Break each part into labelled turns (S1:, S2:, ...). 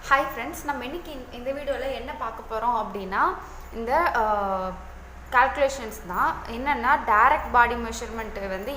S1: Hi friends, நம்ம இன்னைக்கு இந்த வீடியோல என்ன பார்க்க போறோம் அப்படினா இந்த calculations தான். என்னன்னா direct body measurement வந்து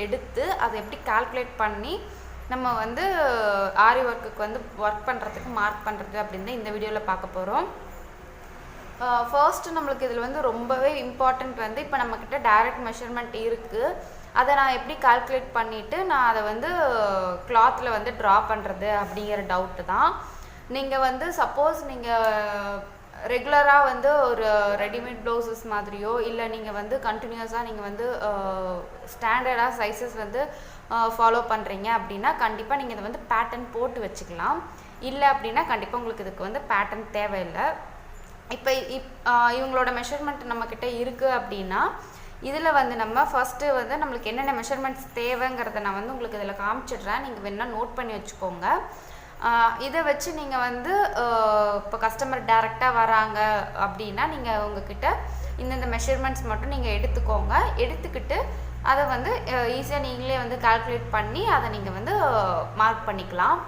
S1: எடுத்து அதை எப்படி calculate பண்ணி நம்ம வந்து ஆரி வர்க்குக்கு வந்து வர்க் பண்றதுக்கு மார்க் பண்றது அப்படினு இந்த வீடியோல பார்க்க போறோம். ஃபர்ஸ்ட் நமக்கு இதுல வந்து ரொம்பவே இம்பார்ட்டன்ட் வந்து இப்போ நம்ம கிட்ட டைரக்ட் மெஷர்மென்ட் இருக்கு. அதை நான் எப்படி கால்குலேட் பண்ணிட்டு நான் அதை வந்து கிளாத்ல வந்து டிரா பண்றது அப்படிங்கிற டவுட் தான். நீங்க வந்து சப்போஸ் நீங்க ரெகுலரா வந்து ஒரு ரெடிமேட் ப்ளவுசஸ் மாதிரியோ இல்ல நீங்க வந்து கண்டினியூஸா நீங்க வந்து ஸ்டாண்டர்டா சைஸஸ் வந்து ஃபாலோ பண்றீங்க அப்படினா கண்டிப்பா நீங்க இத வந்து பேட்டர்ன் போட்டு வெச்சுக்கலாம். இல்ல அப்படினா கண்டிப்பா உங்களுக்கு இதுக்கு வந்து பேட்டர்ன் தேவையில்லை. இப்போ இவங்களோட மெஷர்மென்ட் நம்ம கிட்ட இருக்கு அப்படினா இதுல வந்து நம்ம ஃபர்ஸ்ட் வந்து நமக்கு என்னென்ன மெஷர்மென்ட்ஸ் தேவைங்கறத நான் வந்து உங்களுக்கு இதல காமிச்சிடுறேன். நீங்க வேணா நோட் பண்ணி வெச்சுக்கோங்க. இதை வச்சு நீங்க வந்து இப்போ கஸ்டமர் டைரக்டா வராங்க அப்படினா நீங்க உங்க கிட்ட இந்த மெஷர்மென்ட்ஸ் மட்டும் நீங்க எடுத்துக்கோங்க. எடுத்துக்கிட்டு அதை வந்து ஈஸியா நீங்களே வந்து கால்குலேட் பண்ணி அதை நீங்க வந்து மார்க் பண்ணிக்கலாம்.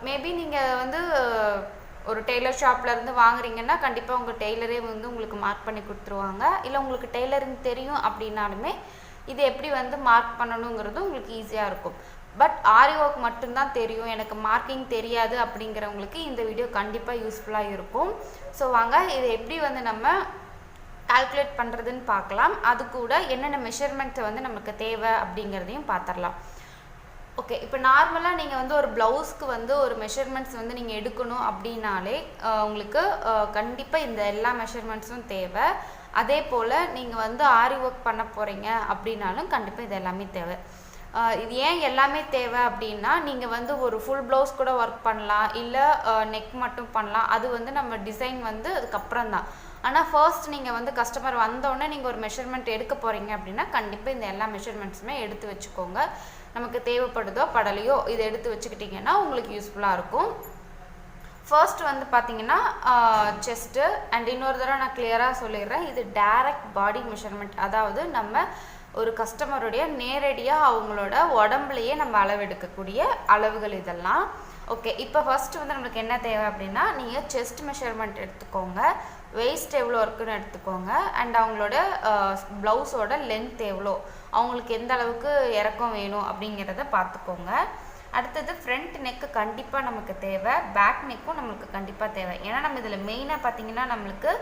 S1: மேபி நீங்க வந்து ஒரு டெய்லர் ஷாப்ல இருந்து வாங்குறீங்கன்னா கண்டிப்பா உங்க டெய்லரே வந்து உங்களுக்கு மார்க் பண்ணி கொடுத்துருவாங்க. இல்ல உங்களுக்கு டெய்லரிங் தெரியும் அப்படினாலுமே இது எப்படி வந்து மார்க் பண்ணனும்ங்கிறது உங்களுக்கு ஈஸியா இருக்கும். பட் ஆரி வர்க் மட்டும் தான் தெரியும், எனக்கு மார்க்கிங் தெரியாது அப்படிங்கறவங்களுக்கு இந்த வீடியோ கண்டிப்பா யூஸ்ஃபுல்லா இருக்கும். சோ வாங்க இதை எப்படி வந்து நம்ம கால்குலேட் பண்றதுன்னு பார்க்கலாம். அது கூட என்னென்ன மெஷர்மென்ட் வந்து நமக்கு தேவை அப்படிங்கறதையும் பார்த்தறலாம். ஓகே, இப்போ நார்மலா நீங்க வந்து ஒரு ப்ளவுஸ்க்கு வந்து ஒரு மெஷர்மென்ட்ஸ் வந்து நீங்க எடுக்கணும் அப்படினாலே உங்களுக்கு கண்டிப்பா இந்த எல்லா மெஷர்மென்ட்ஸும் தேவை. அதே போல நீங்க வந்து ஆரி வர்க் பண்ண போறீங்க அப்படினாலும் கண்டிப்பா இது எல்லாமே தேவை. இது ஏன் எல்லாமே தேவை அப்படினா நீங்க வந்து ஒரு ফুল ப்ளவுஸ் கூட வர்க் பண்ணலாம், இல்ல நெக் மட்டும் பண்ணலாம். அது வந்து நம்ம டிசைன் வந்து அதுக்கு அப்புறம் தான். ஆனா ஃபர்ஸ்ட் நீங்க வந்து கஸ்டமர் வந்த உடனே நீங்க ஒரு மெஷர்மென்ட் எடுக்க போறீங்க அப்படினா கண்டிப்பா இந்த எல்லா மெஷர்மென்ட்ஸுமே எடுத்து வெச்சுக்கோங்க. நமக்கு தேவைப்படுதோ படலையோ இத எடுத்து வெச்சுக்கிட்டீங்கன்னா உங்களுக்கு யூஸ்ஃபுல்லா இருக்கும். ஃபர்ஸ்ட் வந்து பாத்தீங்கன்னா செஸ்ட் அண்ட் இன்னொரு தடவை நான் கிளியரா சொல்லிறேன். இது டைரக்ட் பாடி மெஷர்மென்ட். அதாவது நம்ம ஒரு கஸ்டமருடைய நேரடியா அவங்களோட உடம்பையே நம்ம அளவு எடுக்கக்கூடிய அளவுகள் இதெல்லாம். ஓகே, இப்போ ஃபர்ஸ்ட் வந்து நமக்கு என்ன தேவை அப்படினா நீங்க செஸ்ட் மெஷர்மென்ட் எடுத்துக்கோங்க. waist எவ்வளவு இருக்குன்னு எடுத்துக்கோங்க. அண்ட் அவங்களோட ப்ளவுஸோட லெந்த் எவ்வளோ, அவங்களுக்கு எந்த அளவுக்கு இறக்கம் வேணும் அப்படிங்கறத பார்த்துக்கோங்க. அடுத்து ஃப்ரண்ட் நெக் கண்டிப்பா நமக்கு தேவை, பேக் நெக்கும் நமக்கு கண்டிப்பா தேவை. ஏன்னா நம்ம இதுல மெயினா பாத்தீங்கன்னா நமக்கு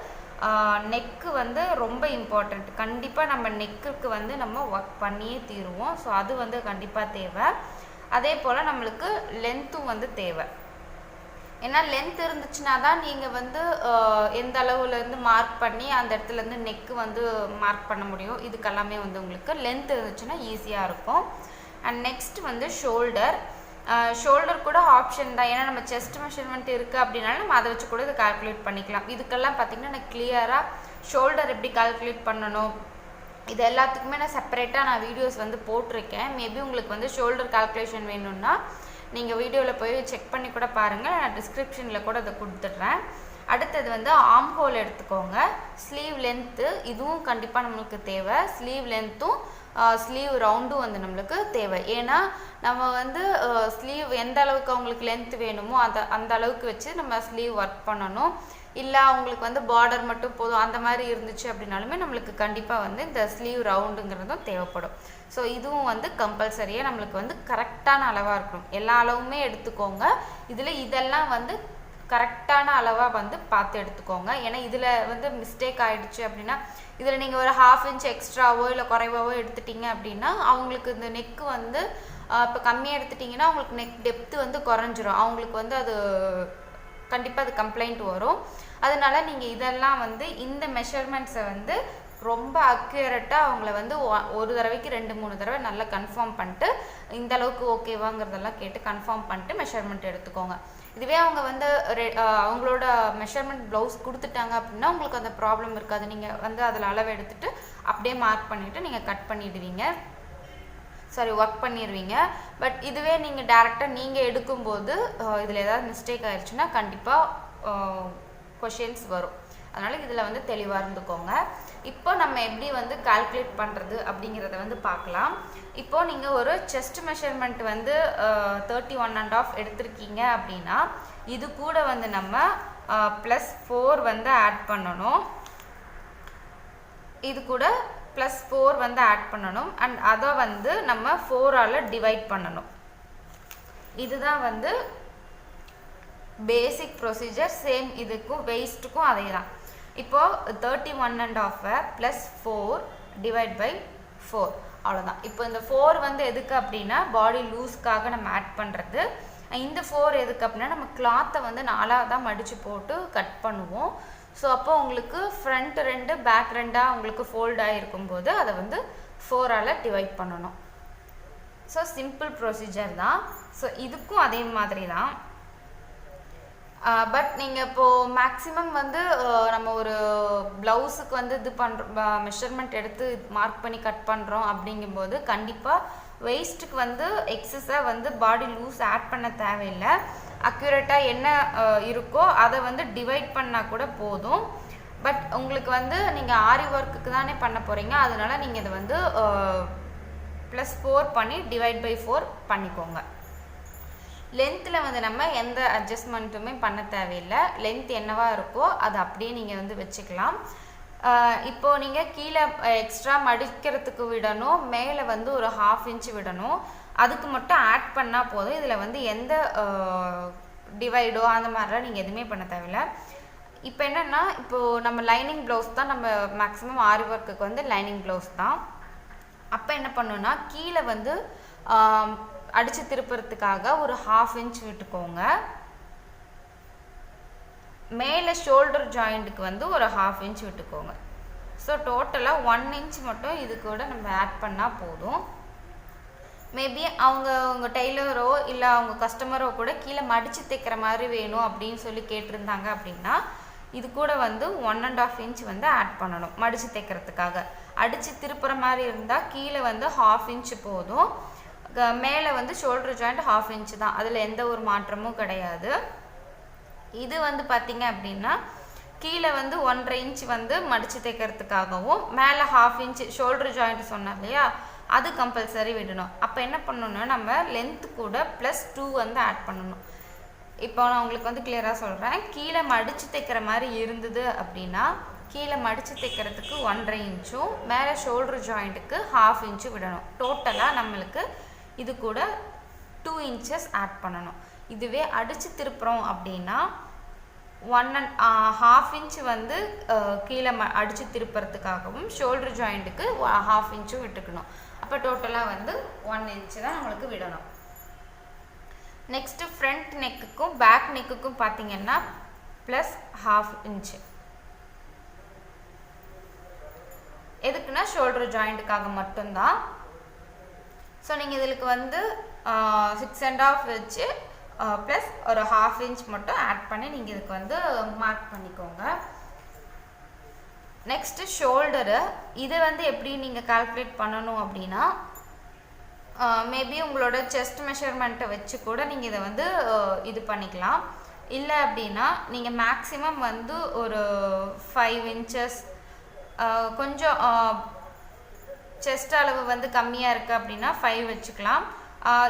S1: நெக் வந்து ரொம்ப இம்பார்ட்டன்ட். கண்டிப்பா நம்ம நெக்குக்கு வந்து நம்ம வர்க் பண்ணியே தீருவோம். சோ அது வந்து கண்டிப்பா தேவை. அதே போல நமக்கு லெந்த்தும் வந்து தேவை. ஏன்னா லெந்த் இருந்துச்சுனா தான் நீங்க வந்து எந்த அளவுல இருந்து மார்க் பண்ணி அந்த இடத்துல இருந்து நெக் வந்து மார்க் பண்ண முடியும். இதுக்கெல்லாம் வந்து உங்களுக்கு லெந்த் இருந்துச்சுனா ஈஸியா இருக்கும். அண்ட் நெக்ஸ்ட் வந்து ஷோல்டர். ஷோல்டர் கூட ஆப்ஷன் தான். ஏன்னா நம்ம செஸ்ட் மெஷர்மென்ட் இருக்கு அப்படினால நம்ம அதை வச்சு கூட இத கால்குலேட் பண்ணிக்கலாம். இதுக்கெல்லாம் பாத்தீங்கன்னா நான் கிளியரா ஷோல்டர் எப்படி கால்குலேட் பண்ணனும் இது எல்லாத்துக்குமே நான் செப்பரேட்டா நான் வீடியோஸ் வந்து போட்டுருக்கேன். மேபி உங்களுக்கு வந்து ஷோல்டர் கால்குலேஷன் வேணும்னா நீங்க வீடியோல போய் செக் பண்ணி கூட பாருங்க. நான் டிஸ்கிரிப்ஷன்ல கூட அத கொடுத்துறேன். அடுத்து வந்து ஆர்ம் ஹோல் எடுத்துக்கோங்க. ஸ்லீவ் லெந்த் இதுவும் கண்டிப்பா நமக்கு தேவை. ஸ்லீவ் லெந்த்தும் ஸ்லீவ் ரவுண்டும் வந்து நமக்கு தேவை. ஏன்னா நம்ம வந்து ஸ்லீவ் எந்த அளவுக்கு அவங்களுக்கு லெந்த் வேணுமோ அந்த அளவுக்கு வச்சு நம்ம ஸ்லீவ் வர்க் பண்ணனும். இல்ல அவங்களுக்கு வந்து பார்டர் மட்டும் போதும் அந்த மாதிரி இருந்துச்சு அப்படினாலுமே நமக்கு கண்டிப்பா வந்து இந்த ஸ்லீவ் ரவுண்டுங்கிறதும் தேவைப்படும். சோ இதுவும் வந்து கம்பல்சரியா நமக்கு வந்து கரெக்ட்டான அளவா இருக்கணும். எல்லா அளவுமே எடுத்துக்கோங்க. இதுல இதெல்லாம் வந்து கரெக்ட்டான அளவா வந்து பார்த்து எடுத்துக்கோங்க. ஏன்னா இதுல வந்து மிஸ்டேக் ஆயிடுச்சு அப்படினா இதுல நீங்க ஒரு 1/2 இன்ச் எக்ஸ்ட்ராவோ இல்ல குறைவாவோ எடுத்துட்டீங்க அப்படினா அவங்களுக்கு இந்த நெக் வந்து இப்ப கம்மியா எடுத்துட்டீங்கன்னா உங்களுக்கு நெக் டெப்த் வந்து குறஞ்சிரும். அவங்களுக்கு வந்து அது கண்டிப்பா அது கம்ப்ளைன்ட் வரும். அதனால நீங்க இதெல்லாம் வந்து இந்த மெஷர்மென்ட்ஸை வந்து ரொம்ப அக்யூரேட்டா அவங்கள வந்து ஒரு தடவைக்கு 2-3 தடவை நல்லா கன்ஃபார்ம் பண்ணிட்டு இந்த அளவுக்கு ஓகேவாங்கறதெல்லாம் கேட்டு கன்ஃபார்ம் பண்ணிட்டு மெஷர்மென்ட் எடுத்துக்கோங்க. இதுவே அவங்க வந்து அவங்களோட மெஷர்மென்ட் ப்ளவுஸ் கொடுத்துட்டாங்க அப்படினா உங்களுக்கு அந்த ப்ராப்ளம் இருக்காது. நீங்க வந்து அதல அளவு எடுத்துட்டு அப்படியே மார்க் பண்ணிட்டு நீங்க கட் பண்ணிடுவீங்க. வர்க் பண்ணிடுவீங்க. பட் இதுவே நீங்க டைரக்ட்டா நீங்க எடுக்கும்போது இதுல ஏதாவது மிஸ்டேக் ஆயிருச்சுனா கண்டிப்பா क्वेश्चंस வரும். அதனால இதுல வந்து தெளிவா இருந்துக்கோங்க. இப்போ நம்ம எப்படி வந்து கால்குலேட் பண்ணுறது அப்படிங்கிறத வந்து பார்க்கலாம். இப்போது நீங்கள் ஒரு செஸ்ட் மெஷர்மெண்ட் வந்து 31.5 எடுத்திருக்கீங்க அப்படின்னா இது கூட வந்து நம்ம +4 வந்து ஆட் பண்ணணும். இது கூட +4 வந்து ஆட் பண்ணணும். அண்ட் அதை வந்து நம்ம 4ஆல் டிவைட் பண்ணணும். இதுதான் வந்து பேசிக் ப்ரொசீஜர். சேம் இதுக்கும் வெயிஸ்ட்டுக்கும் அதே தான். இப்போது 31.5 +4 டிவைட் பை 4 அவ்வளோதான். இப்போ இந்த 4 வந்து எதுக்கு அப்படின்னா பாடி லூஸ்க்காக நம்ம ஆட் பண்ணுறது. இந்த 4 எதுக்கு அப்படின்னா நம்ம கிளாத்தை வந்து 4ஆக தான் மடித்து போட்டு கட் பண்ணுவோம். ஸோ அப்போ உங்களுக்கு ஃப்ரண்ட் 2 பேக் 2 உங்களுக்கு ஃபோல்டாக இருக்கும்போது அதை வந்து 4ஆல் டிவைட் பண்ணணும். ஸோ சிம்பிள் ப்ரொசீஜர் தான். ஸோ இதுக்கும் அதே மாதிரி தான். பட் நீங்கள் இப்போது மேக்ஸிமம் வந்து நம்ம ஒரு ப்ளவுஸுக்கு வந்து இது பண்ணுறோம், மெஷர்மெண்ட் எடுத்து மார்க் பண்ணி கட் பண்ணுறோம் அப்படிங்கும்போது கண்டிப்பாக வெயிஸ்ட்டுக்கு வந்து எக்ஸஸாக வந்து பாடி லூஸ் ஆட் பண்ண தேவையில்லை. அக்யூரேட்டாக என்ன இருக்கோ அதை வந்து டிவைட் பண்ணால் கூட போதும். பட் உங்களுக்கு வந்து நீங்கள் ஆரி ஒர்க்குக்கு தானே பண்ண போகிறீங்க, அதனால நீங்கள் இதை வந்து +4 பண்ணி டிவைட் பை 4 பண்ணிக்கோங்க. லென்த்தில் வந்து நம்ம எந்த அட்ஜஸ்ட்மெண்ட்டுமே பண்ண தேவையில்லை. லென்த் என்னவா இருக்கோ அதை அப்படியே நீங்கள் வந்து வச்சுக்கலாம். இப்போது நீங்கள் கீழே எக்ஸ்ட்ரா மடிக்கிறதுக்கு விடணும், மேலே வந்து ஒரு 1/2 இன்ச் விடணும். அதுக்கு மட்டும் ஆட் பண்ணால் போதும். இதில் வந்து எந்த டிவைடோ அந்த மாதிரிலாம் நீங்கள் எதுவுமே பண்ண தேவையில்லை. இப்போ என்னென்னா இப்போது நம்ம லைனிங் ப்ளவுஸ் தான், நம்ம மேக்ஸிமம் ஆரி ஒர்க்குக்கு வந்து லைனிங் ப்ளவுஸ் தான். அப்போ என்ன பண்ணணுன்னா கீழே வந்து அடித்து திருப்புறதுக்காக ஒரு 1/2 இன்ச் விட்டுக்கோங்க. மேலே ஷோல்டர் ஜாயிண்ட்டுக்கு வந்து ஒரு 1/2 இன்ச் விட்டுக்கோங்க. ஸோ டோட்டலாக 1 இன்ச் மட்டும் இது கூட நம்ம ஆட் பண்ணால் போதும். மேபி அவங்க டெய்லரோ இல்லை அவங்க கஸ்டமரோ கூட கீழே மடித்து தைக்கிற மாதிரி வேணும் அப்படின்னு சொல்லி கேட்டிருந்தாங்க அப்படின்னா இது கூட வந்து 1.5 இன்ச் வந்து ஆட் பண்ணணும் மடித்து தைக்கிறதுக்காக. அடித்து திருப்புற மாதிரி இருந்தால் கீழே வந்து 1/2 இன்ச் போதும். மேலே வந்து ஷோல்டர் ஜாயிண்ட் 1/2 இன்ச் தான், அதில் எந்த ஒரு மாற்றமும் கிடையாது. இது வந்து பார்த்திங்க அப்படின்னா கீழே வந்து 1.5 இன்ச் வந்து மடித்து தைக்கிறதுக்காகவும் மேலே 1/2 இன்ச் ஷோல்டர் ஜாயிண்ட் சொன்னோம் இல்லையா, அது கம்பல்சரி விடணும். அப்போ என்ன பண்ணணும்னா நம்ம லென்த்து கூட +2 வந்து ஆட் பண்ணணும். இப்போ நான் உங்களுக்கு வந்து கிளியராக சொல்கிறேன். கீழே மடித்து தைக்கிற மாதிரி இருந்தது அப்படின்னா கீழே மடித்து தைக்கிறதுக்கு 1.5 இன்ச்சும் மேலே ஷோல்டர் ஜாயிண்ட்டுக்கு 1/2 இன்ச்சும் விடணும். டோட்டலாக நம்மளுக்கு இது கூட 2 இன்ச்சஸ் ஆட் பண்ணணும். இதுவே அடித்து திருப்புறோம் அப்படின்னா 1.5 இன்ச் வந்து கீழே அடித்து திருப்புறதுக்காகவும் ஷோல்டர் ஜாயிண்ட்டுக்கு 1/2 இன்ச்சும் விட்டுக்கணும். அப்போ டோட்டலாக வந்து 1 இன்ச்சு தான் நம்மளுக்கு விடணும். நெக்ஸ்ட்டு ஃப்ரண்ட் நெக்குக்கும் பேக் நெக்குக்கும் பார்த்தீங்கன்னா +1/2 இன்ச்சு. எதுக்குன்னா ஷோல்டர் ஜாயிண்ட்டுக்காக மட்டும்தான். ஸோ நீங்கள் இதுக்கு வந்து 6.5 வச்சு ப்ளஸ் ஒரு 1/2 இன்ச் மட்டும் ஆட் பண்ணி நீங்கள் இதுக்கு வந்து மார்க் பண்ணிக்கோங்க. நெக்ஸ்ட்டு ஷோல்டரு, இதை வந்து எப்படி நீங்கள் கால்குலேட் பண்ணணும் அப்படின்னா மேபி உங்களோட செஸ்ட் மெஷர்மெண்ட்டை வச்சு கூட நீங்கள் இதை வந்து இது பண்ணிக்கலாம். இல்லை அப்படின்னா நீங்கள் மேக்ஸிமம் வந்து ஒரு 5 இன்ச்சஸ் கொஞ்சம் செஸ்ட் அளவு வந்து கம்மியாக இருக்குது அப்படின்னா 5 வச்சுக்கலாம்.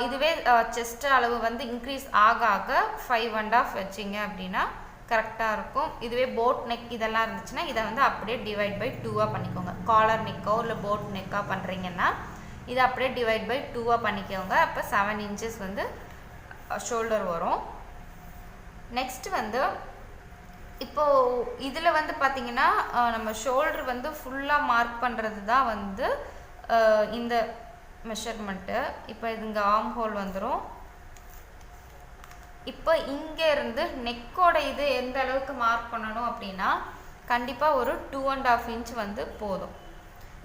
S1: இதுவே செஸ்ட் அளவு வந்து இன்க்ரீஸ் ஆக ஆக 5.5 வச்சிங்க அப்படின்னா கரெக்டாக இருக்கும். இதுவே போட் நெக் இதெல்லாம் இருந்துச்சுன்னா இதை வந்து அப்படியே டிவைட் பை 2ஆக பண்ணிக்கோங்க. காலர் நெக்கோ இல்லை போட் நெக்காக பண்ணுறீங்கன்னா இதை அப்படியே டிவைட் பை 2ஆக பண்ணிக்கோங்க. அப்போ 7 இன்ச்சஸ் வந்து ஷோல்டர் வரும். நெக்ஸ்ட் வந்து இப்போது இதில் வந்து பார்த்திங்கன்னா நம்ம ஷோல்டர் வந்து ஃபுல்லாக மார்க் பண்ணுறது தான் வந்து இந்த மெஷர்மெண்ட்டு. இப்போ இது இங்கே ஆர்ம் ஹோல் வந்துடும். இப்போ இங்கே இருந்து நெக்கோட இது எந்த அளவுக்கு மார்க் பண்ணணும் அப்படின்னா கண்டிப்பாக ஒரு 2.5 இன்ச் வந்து போதும்.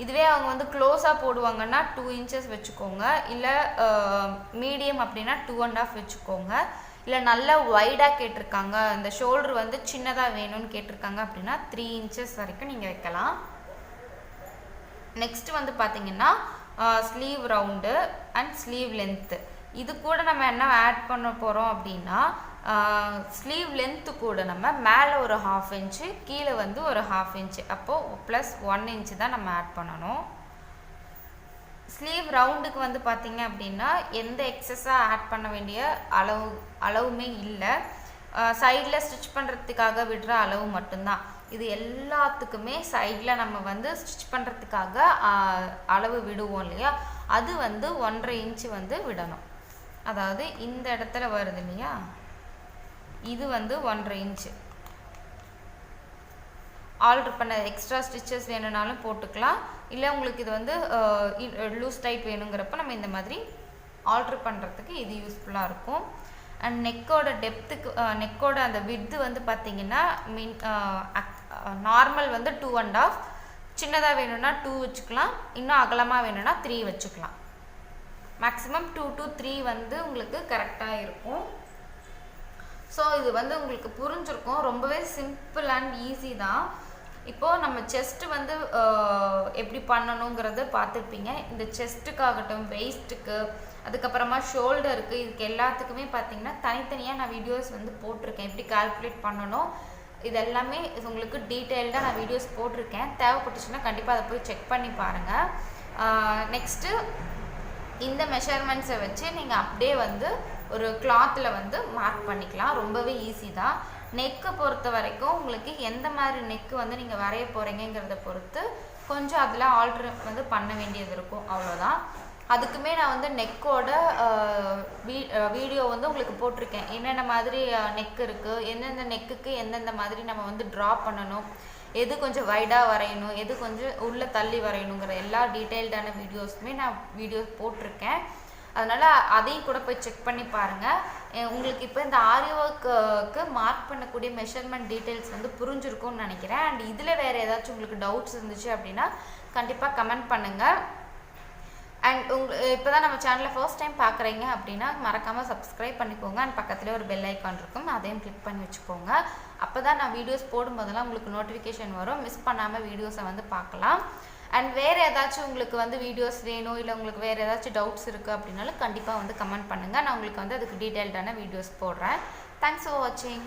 S1: இதுவே அவங்க வந்து க்ளோஸாக போடுவாங்கன்னா 2 இன்ச்சஸ் வச்சுக்கோங்க. இல்லை மீடியம் அப்படின்னா 2.5 வச்சுக்கோங்க. இல்லை நல்லா வைடாக கேட்டிருக்காங்க, இந்த ஷோல்டர் வந்து சின்னதாக வேணும்னு கேட்டிருக்காங்க அப்படின்னா 3 இன்ச்சஸ் வரைக்கும் நீங்கள் வைக்கலாம். நெக்ஸ்ட் வந்து பார்த்திங்கன்னா sleeve round and sleeve length, இது கூட நம்ம என்ன ஆட் பண்ண போகிறோம் அப்படின்னா ஸ்லீவ் லென்த்து கூட நம்ம மேலே ஒரு 1/2 இன்ச்சு கீழே வந்து ஒரு 1/2 இன்ச்சு, அப்போது ப்ளஸ் 1 இன்ச்சு தான் நம்ம ஆட் பண்ணணும். ஸ்லீவ் ரவுண்டுக்கு வந்து பார்த்திங்க அப்படின்னா எந்த எக்ஸஸாக ஆட் பண்ண வேண்டிய அளவுமே இல்லை. சைடில் ஸ்டிச் பண்ணுறதுக்காக விடுற அளவு மட்டும்தான். இது எல்லாத்துக்குமே சைடில் நம்ம வந்து ஸ்டிச் பண்ணுறதுக்காக அளவு விடுவோம் இல்லையா, அது வந்து 1.5 இன்ச்சு வந்து விடணும். அதாவது இந்த இடத்துல வருது இல்லையா, இது வந்து 1.5 இன்ச்சு. ஆல்ட்ரு பண்ண எக்ஸ்ட்ரா ஸ்டிச்சஸ் வேணும்னாலும் போட்டுக்கலாம். இல்லை உங்களுக்கு இது வந்து லூஸ் டைட் வேணுங்கிறப்ப நம்ம இந்த மாதிரி ஆல்ட்ரு பண்ணுறதுக்கு இது யூஸ்ஃபுல்லாக இருக்கும். அண்ட் நெக்கோட டெப்த்துக்கு நெக்கோட அந்த விட்த்து வந்து பார்த்திங்கன்னா நார்மல் வந்து 2.5, சின்னதாக வேணும்னா 2 வச்சுக்கலாம், இன்னும் அகலமாக வேணும்னா 3 வச்சுக்கலாம். மேக்ஸிமம் 2 to 3 வந்து உங்களுக்கு கரெக்டாக இருக்கும். ஸோ இது வந்து உங்களுக்கு புரிஞ்சிருக்கும், ரொம்பவே சிம்பிள் அண்ட் ஈஸி தான். இப்போது நம்ம செஸ்ட்டு வந்து எப்படி பண்ணணுங்கிறத பார்த்துருப்பீங்க. இந்த செஸ்ட்டுக்காகட்டும், வெயிஸ்ட்டுக்கு, அதுக்கப்புறமா ஷோல்டருக்கு, இதுக்கு எல்லாத்துக்குமே பார்த்திங்கன்னா தனித்தனியாக நான் வீடியோஸ் வந்து போட்டிருக்கேன். எப்படி கால்குலேட் பண்ணணும் இது எல்லாமே உங்களுக்கு டீட்டெயில்டாக நான் வீடியோஸ் போட்டிருக்கேன். தேவைப்பட்டுச்சுன்னா கண்டிப்பாக அதை போய் செக் பண்ணி பாருங்கள். நெக்ஸ்ட்டு இந்த மெஷர்மெண்ட்ஸை வச்சு நீங்கள் அப்படியே வந்து ஒரு கிளாத்தில் வந்து மார்க் பண்ணிக்கலாம். ரொம்பவே ஈஸி தான். நெக்கை பொறுத்த வரைக்கும் உங்களுக்கு எந்த மாதிரி நெக்கு வந்து நீங்கள் வரைய போகிறீங்கிறத பொறுத்து கொஞ்சம் அதில் ஆல்ட்ரு வந்து பண்ண வேண்டியது இருக்கும், அவ்வளோதான். அதுக்குமே நான் வந்து நெக்கோட வீடியோ வந்து உங்களுக்கு போட்டிருக்கேன். என்னென்ன மாதிரி நெக் இருக்குது, எந்தெந்த நெக்குக்கு எந்தெந்த மாதிரி நம்ம வந்து ட்ரா பண்ணணும், எது கொஞ்சம் வைடாக வரையணும், எது கொஞ்சம் உள்ளே தள்ளி வரையணுங்கிற எல்லா டீட்டெயில்டான வீடியோஸுமே நான் வீடியோஸ் போட்டிருக்கேன். அதனால் அதையும் கூட போய் செக் பண்ணி பாருங்கள். உங்களுக்கு இப்போ இந்த ஆரி ஒர்க்கு மார்க் பண்ணக்கூடிய மெஷர்மெண்ட் டீட்டெயில்ஸ் வந்து புரிஞ்சிருக்கும்னு நினைக்கிறேன். அண்ட் இதில் வேறு ஏதாச்சும் உங்களுக்கு டவுட்ஸ் இருந்துச்சு அப்படின்னா கண்டிப்பாக கமெண்ட் பண்ணுங்கள். அண்ட் இப்போ தான் நம்ம சேனலை ஃபர்ஸ்ட் டைம் பார்க்குறீங்க அப்படின்னா மறக்காமல் சப்ஸ்கிரைப் பண்ணிக்கோங்க. அண்ட் பக்கத்துலேயே ஒரு பெல் ஐக்கான் இருக்கும், அதையும் கிளிக் பண்ணி வச்சுக்கோங்க. அப்போ தான் நான் வீடியோஸ் போடும்போதெல்லாம் உங்களுக்கு நோட்டிஃபிகேஷன் வரும், மிஸ் பண்ணாமல் வீடியோஸை வந்து பார்க்கலாம். அண்ட் வேறு ஏதாச்சும் உங்களுக்கு வந்து வீடியோஸ் வேணும், இல்லை உங்களுக்கு வேறு ஏதாச்சும் டவுட்ஸ் இருக்குது அப்படின்னாலும் கண்டிப்பாக வந்து கமெண்ட் பண்ணுங்கள். நான் உங்களுக்கு வந்து அதுக்கு டீட்டெயில்டான வீடியோஸ் போடுறேன். தேங்க்ஸ் ஃபார் வாட்சிங்.